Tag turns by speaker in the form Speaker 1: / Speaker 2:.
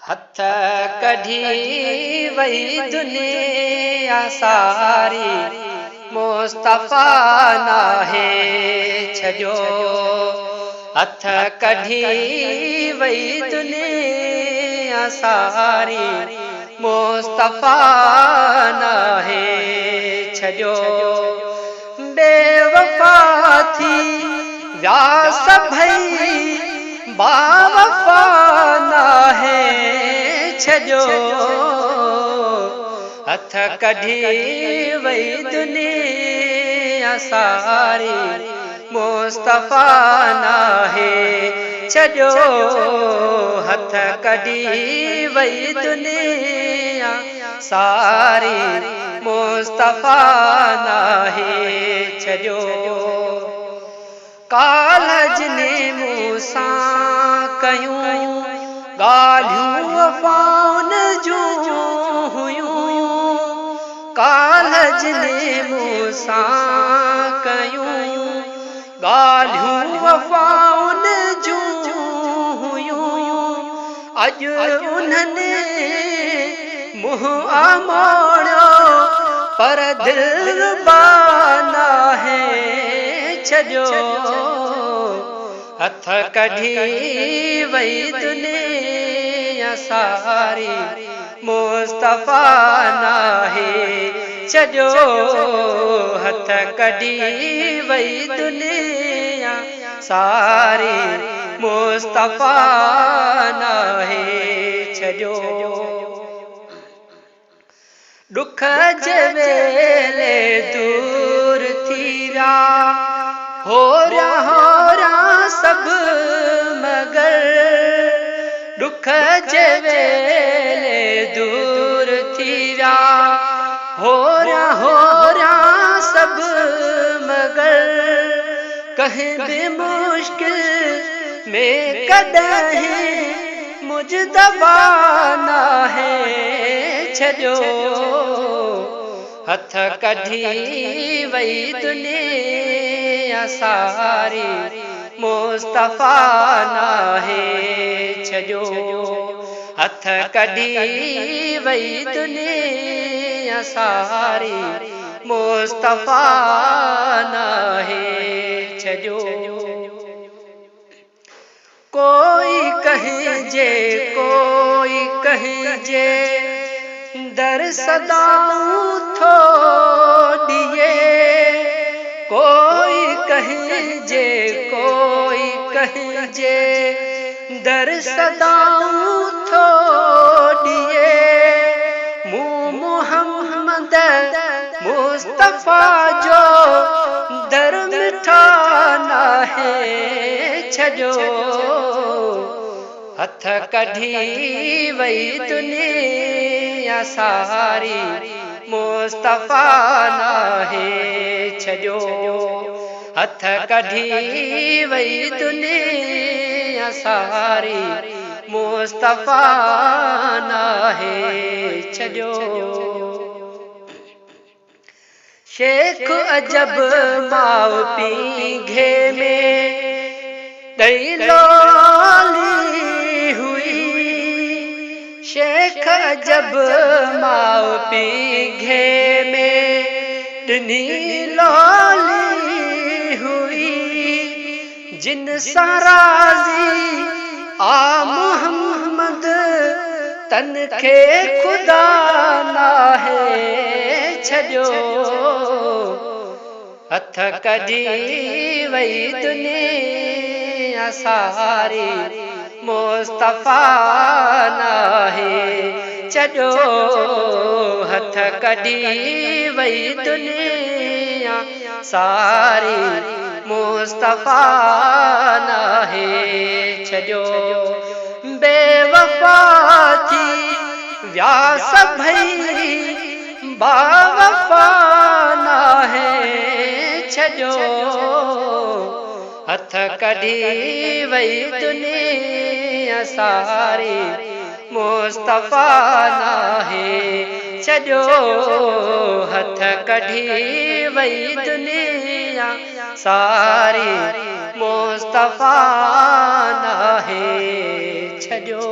Speaker 1: हथ कढी वई दुनिया सारी, मुस्तफा नाहे छजो। हथ कढी वई दुनिया सारी, मुस्तफा नाहे छजो। बेवफा थी व्यास भई, बावफा नाहे छजो। हथ कढी वई दुनिया सारी, मुस्तफा नाहे छजो। हथ कढी वई दुनिया सारी, मुस्तफा नाहे छजो। काल्ह जिने मूंसां कयूं ॻाल्हियूं वफ़ाउन जूं हुयूं। काल्ह जिने मूंसां कयूं ॻाल्हियूं वफ़ाउन जूं हुयूं। अॼु उन्हनि मुंहुं मोड़ियो, पर दिल नाहे छजो। हथ कढी वई दुनिया सारी, मुस्तफा नाहे छजो। हथ कढी वई दुनिया सारी, मुस्तफा नाहे छजो। दुख जे वेले दूर थी विया, होरा सब मगर। दुख जे वेले दूर थी विया, होरा सब मगर। कहीं भी मुश्किल में कदहीं मुजतबा नाहे छजो। हथ कढी वई दुनिया सारी, मुस्तफा नाहे छजो। हथ कढी वई दुनिया सारी, मुस्तफा नाहे छजो। कोई कहिजे, कोई कहिजे, दर सदाऊं थो ॾिए। कोई कहिजे, कोई कहिजे, दर सदाऊं थो ॾिए। मूं मुहम्मद मुस्तफा जो दर मिठा नाहे छजो। हथ कढी वई दुनिया सारी, मुस्तफा नाहे छजो। हथ कढी वई दुनिया सारी, मुस्तफा नाहे छजो। शेख अजब माउ पी घे में ॾई लोली हुई। शेख अजब माउ पी घे में ॾिनी लोली हुई। जिन सां राज़ी आ मुहम्मद, तन खे खुदा नाहे छजो। हथ कढी वई दुनिया सारी, मुस्तफा नाहे छजो। हथ कढी वई दुनिया सारी, मुस्तफा नाहे छजो। बेवफा थी व्यास भई, बावफा नाहे छजो। हथ कढी वई दुनिया सारी, मुस्तफा नाहे छजो। हथ कढी वई दुनिया सारी, मुस्तफा नाहे छजो।